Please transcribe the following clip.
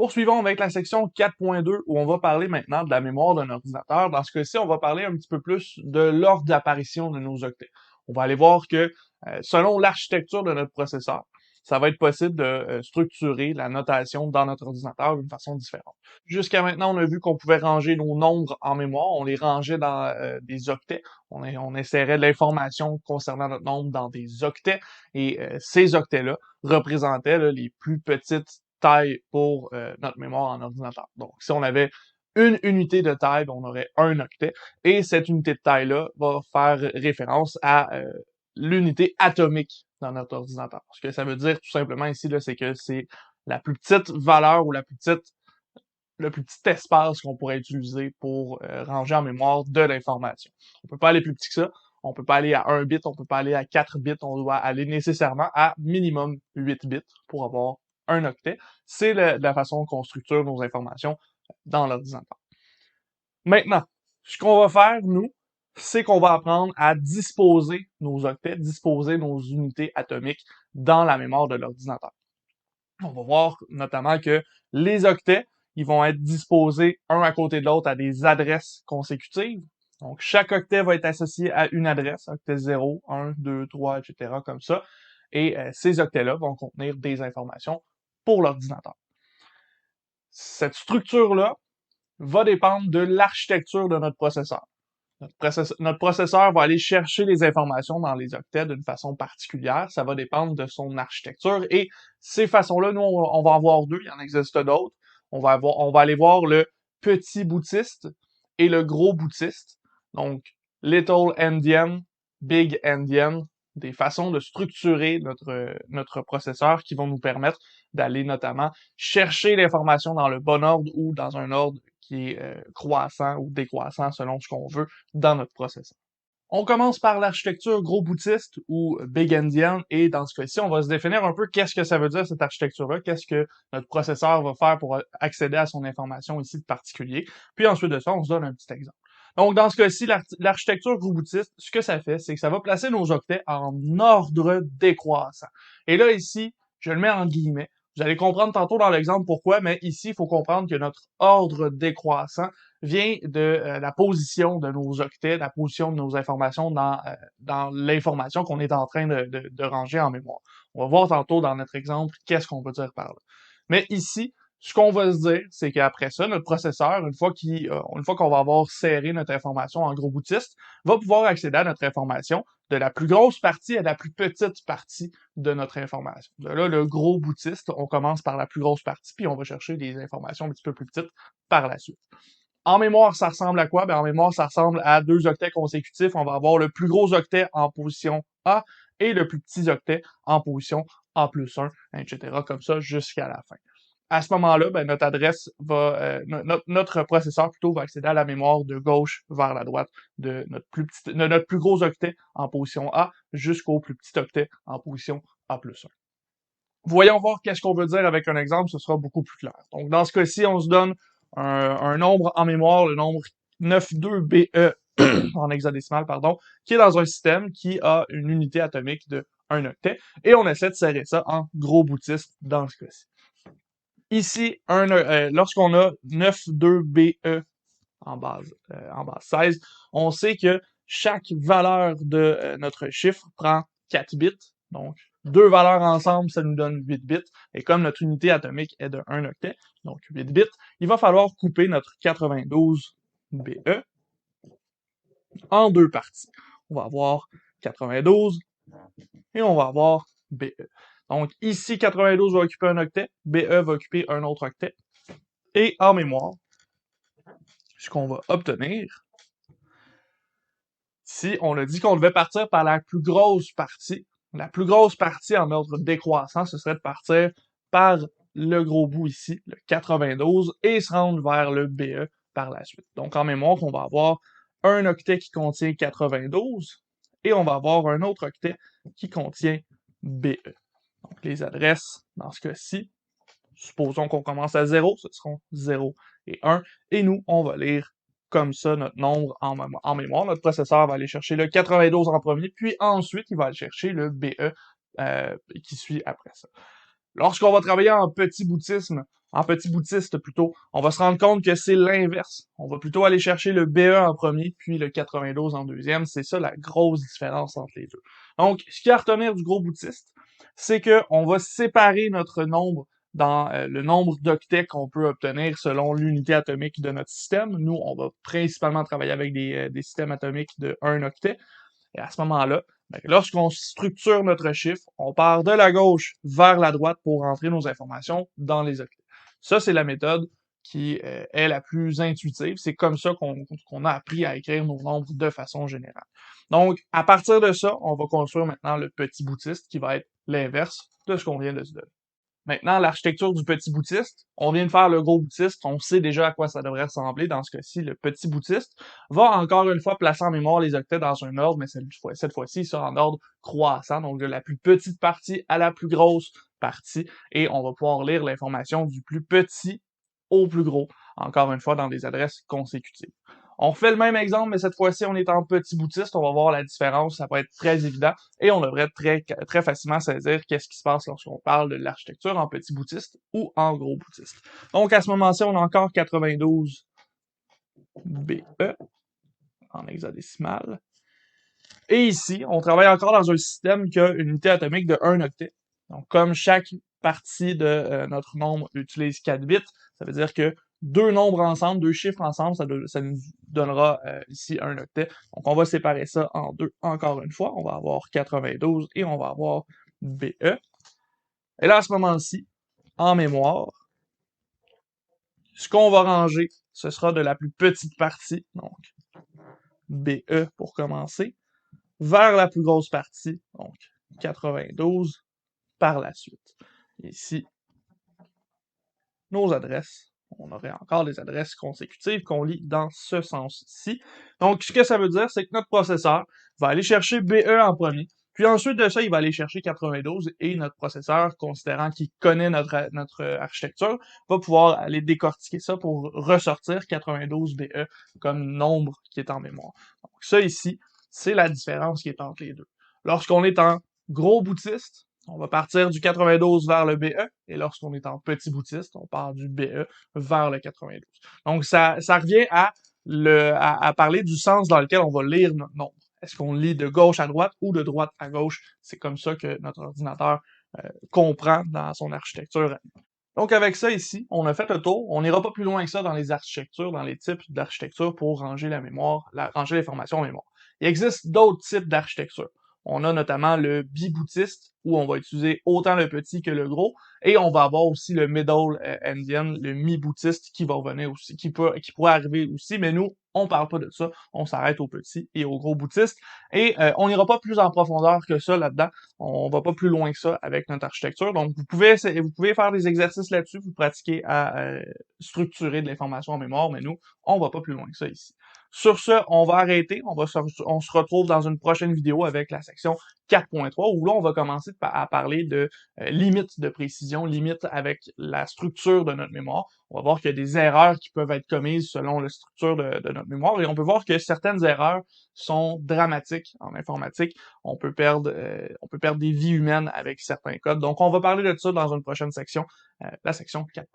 Poursuivons avec la section 4.2 où on va parler maintenant de la mémoire d'un ordinateur. Dans ce cas-ci, on va parler un petit peu plus de l'ordre d'apparition de nos octets. On va aller voir que selon l'architecture de notre processeur, ça va être possible de structurer la notation dans notre ordinateur d'une façon différente. Jusqu'à maintenant, on a vu qu'on pouvait ranger nos nombres en mémoire. On les rangeait dans des octets. On insérait de l'information concernant notre nombre dans des octets. Et ces octets-là représentaient là, les plus petites taille pour notre mémoire en ordinateur. Donc, si on avait une unité de taille, on aurait un octet, et cette unité de taille-là va faire référence à l'unité atomique dans notre ordinateur. Ce que ça veut dire tout simplement ici, là, c'est que c'est la plus petite valeur ou le plus petit espace qu'on pourrait utiliser pour ranger en mémoire de l'information. On peut pas aller plus petit que ça. On peut pas aller à 1 bit, on peut pas aller à 4 bits, on doit aller nécessairement à minimum 8 bits pour avoir un octet. C'est la façon qu'on structure nos informations dans l'ordinateur. Maintenant, ce qu'on va faire, nous, c'est qu'on va apprendre à disposer nos octets, disposer nos unités atomiques dans la mémoire de l'ordinateur. On va voir notamment que les octets, ils vont être disposés un à côté de l'autre à des adresses consécutives. Donc, chaque octet va être associé à une adresse, octet 0, 1, 2, 3, etc., comme ça. Et ces octets-là vont contenir des informations pour l'ordinateur. Cette structure-là va dépendre de l'architecture de notre processeur. Notre processeur va aller chercher les informations dans les octets d'une façon particulière. Ça va dépendre de son architecture. Et ces façons-là, nous, on va en voir deux. Il y en existe d'autres. On va aller voir le petit boutiste et le gros boutiste. Donc, little endian, big endian, des façons de structurer notre processeur qui vont nous permettre d'aller notamment chercher l'information dans le bon ordre ou dans un ordre qui est croissant ou décroissant selon ce qu'on veut dans notre processeur. On commence par l'architecture gros boutiste ou big endian et dans ce cas-ci, on va se définir un peu qu'est-ce que ça veut dire cette architecture-là, qu'est-ce que notre processeur va faire pour accéder à son information ici de particulier. Puis ensuite de ça, on se donne un petit exemple. Donc dans ce cas-ci, l'architecture gros boutiste, ce que ça fait, c'est que ça va placer nos octets en ordre décroissant. Et là ici, je le mets en guillemets. Vous allez comprendre tantôt dans l'exemple pourquoi, mais ici, il faut comprendre que notre ordre décroissant vient de la position de nos octets, la position de nos informations dans l'information qu'on est en train de ranger en mémoire. On va voir tantôt dans notre exemple qu'est-ce qu'on veut dire par là. Mais ici, ce qu'on va se dire, c'est qu'après ça, notre processeur, une fois qu'on va avoir serré notre information en gros boutiste, va pouvoir accéder à notre information de la plus grosse partie à la plus petite partie de notre information. De là, le gros boutiste, on commence par la plus grosse partie, puis on va chercher des informations un petit peu plus petites par la suite. En mémoire, ça ressemble à quoi? Ben, en mémoire, ça ressemble à deux octets consécutifs. On va avoir le plus gros octet en position A et le plus petit octet en position A+1, etc., comme ça, jusqu'à la fin. À ce moment-là, ben, notre adresse notre processeur plutôt va accéder à la mémoire de gauche vers la droite de notre plus gros octet en position A jusqu'au plus petit octet en position A+1. Voyons voir qu'est-ce qu'on veut dire avec un exemple, ce sera beaucoup plus clair. Donc, dans ce cas-ci, on se donne un nombre en mémoire, le nombre 92BE en hexadécimal, pardon, qui est dans un système qui a une unité atomique de 1 octet, et on essaie de serrer ça en gros boutiste dans ce cas-ci. Ici, lorsqu'on a 92BE en base 16, on sait que chaque valeur de notre chiffre prend 4 bits, donc deux valeurs ensemble, ça nous donne 8 bits, et comme notre unité atomique est de 1 octet, donc 8 bits, il va falloir couper notre 92 BE en deux parties. On va avoir 92 et on va avoir BE. Donc ici, 92 va occuper un octet, BE va occuper un autre octet, et en mémoire, ce qu'on va obtenir, si on a dit qu'on devait partir par la plus grosse partie en ordre décroissant, ce serait de partir par le gros bout ici, le 92, et se rendre vers le BE par la suite. Donc en mémoire, on va avoir un octet qui contient 92, et on va avoir un autre octet qui contient BE. Donc les adresses, dans ce cas-ci, supposons qu'on commence à 0, ce seront 0 et 1, et nous, on va lire comme ça notre nombre en mémoire. Notre processeur va aller chercher le 92 en premier, puis ensuite, il va aller chercher le BE qui suit après ça. Lorsqu'on va travailler en petit boutiste plutôt, on va se rendre compte que c'est l'inverse. On va plutôt aller chercher le BE en premier, puis le 92 en deuxième. C'est ça la grosse différence entre les deux. Donc, ce qu'il y a à retenir du gros boutiste, c'est que on va séparer notre nombre dans le nombre d'octets qu'on peut obtenir selon l'unité atomique de notre système. Nous, on va principalement travailler avec des systèmes atomiques de 1 octet. Et à ce moment-là, ben, lorsqu'on structure notre chiffre, on part de la gauche vers la droite pour rentrer nos informations dans les octets. Ça, c'est la méthode qui est la plus intuitive. C'est comme ça qu'on a appris à écrire nos nombres de façon générale. Donc, à partir de ça, on va construire maintenant le petit boutiste qui va être l'inverse de ce qu'on vient de se donner. Maintenant, l'architecture du petit boutiste, on vient de faire le gros boutiste, on sait déjà à quoi ça devrait ressembler. Dans ce cas-ci, le petit boutiste va encore une fois placer en mémoire les octets dans un ordre, mais cette fois-ci, ça en ordre croissant, donc de la plus petite partie à la plus grosse partie, et on va pouvoir lire l'information du plus petit au plus gros, encore une fois, dans des adresses consécutives. On refait le même exemple, mais cette fois-ci, on est en petit boutiste. On va voir la différence. Ça va être très évident et on devrait très facilement saisir qu'est-ce qui se passe lorsqu'on parle de l'architecture en petit boutiste ou en gros boutiste. Donc, à ce moment-ci, on a encore 92 BE en hexadécimal. Et ici, on travaille encore dans un système qui a une unité atomique de 1 octet. Donc, comme chaque partie de notre nombre utilise 4 bits, ça veut dire que deux nombres ensemble, deux chiffres ensemble, ça nous donnera ici 1 octet. Donc, on va séparer ça en deux encore une fois. On va avoir 92 et on va avoir BE. Et là, à ce moment-ci, en mémoire, ce qu'on va ranger, ce sera de la plus petite partie, donc BE pour commencer, vers la plus grosse partie, donc 92 par la suite. Ici, nos adresses. On aurait encore des adresses consécutives qu'on lit dans ce sens-ci. Donc, ce que ça veut dire, c'est que notre processeur va aller chercher BE en premier, puis ensuite de ça, il va aller chercher 92 et notre processeur, considérant qu'il connaît notre architecture, va pouvoir aller décortiquer ça pour ressortir 92 BE comme nombre qui est en mémoire. Donc, ça ici, c'est la différence qui est entre les deux. Lorsqu'on est en gros boutiste, on va partir du 92 vers le BE, et lorsqu'on est en petit boutiste, on part du BE vers le 92. Donc, ça revient à parler du sens dans lequel on va lire notre nombre. Est-ce qu'on lit de gauche à droite ou de droite à gauche? C'est comme ça que notre ordinateur comprend dans son architecture. Donc, avec ça ici, on a fait le tour. On n'ira pas plus loin que ça dans les architectures, dans les types d'architecture pour ranger la mémoire, ranger l'information en mémoire. Il existe d'autres types d'architecture. On a notamment le biboutiste, où on va utiliser autant le petit que le gros, et on va avoir aussi le middle endian, le mi-boutiste, qui va revenir aussi, qui pourrait arriver aussi, mais nous, on parle pas de ça, on s'arrête au petit et au gros boutiste, et on n'ira pas plus en profondeur que ça là-dedans, on va pas plus loin que ça avec notre architecture, donc vous pouvez faire des exercices là-dessus, vous pratiquez à structurer de l'information en mémoire, mais nous, on va pas plus loin que ça ici. Sur ce, on va arrêter. On se retrouve dans une prochaine vidéo avec la section 4.3 où là, on va commencer à parler de limites de précision, limites avec la structure de notre mémoire. On va voir qu'il y a des erreurs qui peuvent être commises selon la structure de notre mémoire et on peut voir que certaines erreurs sont dramatiques en informatique. On peut perdre des vies humaines avec certains codes. Donc, on va parler de ça dans une prochaine section, la section 4.3.